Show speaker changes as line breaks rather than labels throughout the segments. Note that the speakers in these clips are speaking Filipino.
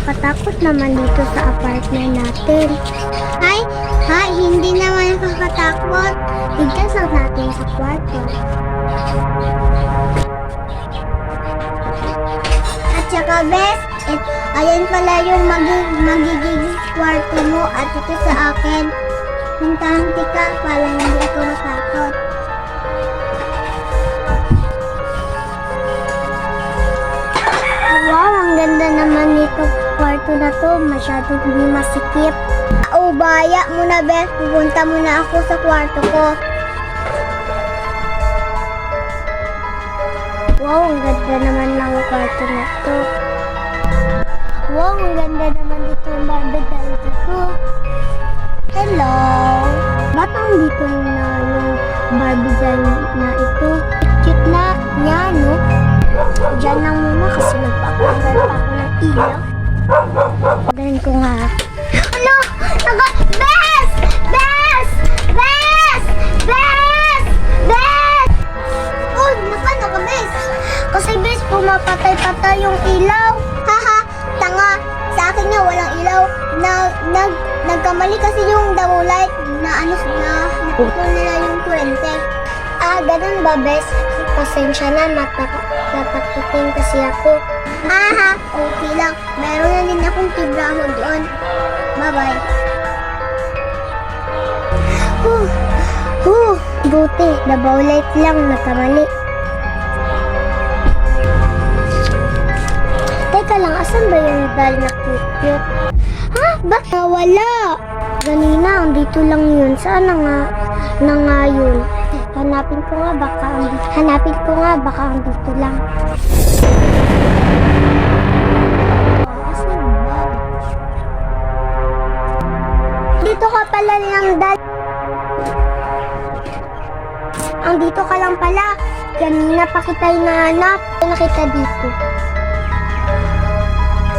nakakatakot naman dito sa apartment natin. Ay, hindi naman nakakatakot. Ligtas lang natin sa kwarto. At saka, bes, ayan pala yung magiging kwarto mo at ito sa akin. Hintahanti ka para hindi ako matakot. Wow, ang ganda naman nito kwarto na to. Masyadong hindi masikip. Baya muna, bes. Pupunta muna ako sa kwarto ko. Wow, ang ganda naman ng kwarto na to. Wow, ang ganda naman dito ang Barbie doll na to. Hello? Ba't ang dito na yung Barbie doll na ito? Cute na niya, no? Diyan lang muna kasi nagpapanggal pa ako ng ilaw. Dahil ko nga. Ano? Bes! Bes! Bes! Bes! Bes! Oh, naka, bes. Kasi bes, pumapatay-patay yung ilaw. Haha, tanga. Sa akin nga walang ilaw. Nagkamali kasi yung double light na naputol nila yung kurente. Ganun ba, bes? Pasensya na, natakutin kasi ako. Okay lang. Meron na din akong tibraho doon. Bye-bye. Buti, double light lang, nagkamali. Teka lang, asan ba yung doll na cute? Ba't nawala? Ganina, andito lang yun. Saan na nga yun? Hanapin ko nga, baka andito lang. Asan ba? Dito ka pala lang, doll. Andito ka lang pala. Kanina pa kita hinahanap. Nakita dito.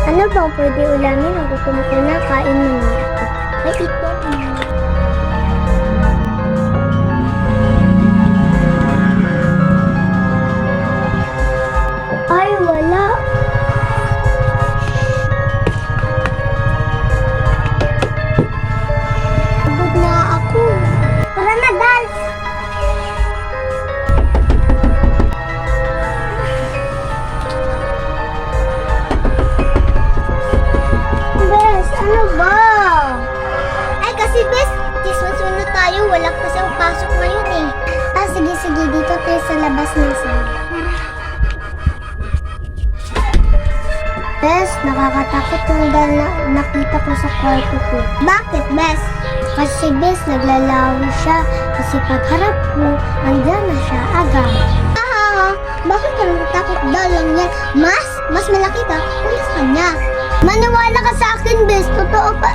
Ano bang pwede ulamin? Ang gusto mo na, kain mo na. Ay, ito. Ay, wala. Pagod na ako. Tara na, Dal. Ano ba? Ay, kasi bes, sunod tayo. Wala kasi ang pasok ngayon eh. Sige, dito tayo sa labas ng sala. Bes, nakakatakot yung dal na nakita ko sa kwarto ko. Bakit, bes? Kasi bes, naglalaw siya. Kasi pagharap mo, andyan na siya agad. Bakit ka natatakot? Dal lang yan. Mas malaki ka, pulis ka niya. Maniwala ka sa akin, bes. Totoo pa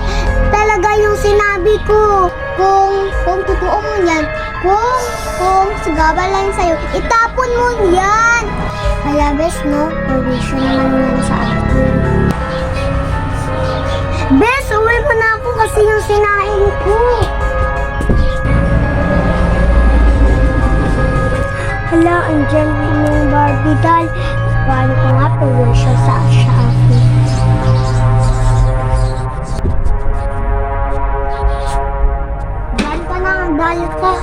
talaga yung sinabi ko. Kung totoo mo yan, kung sagabal lang sa'yo, itapon mo yan. Kaya, bes, no? Permission naman yan sa akin. Bes, uwi mo na ako kasi yung sinain ko. Hala, andyan yung Barbie doll. Paano ko nga permission sa akin? Dahil ka.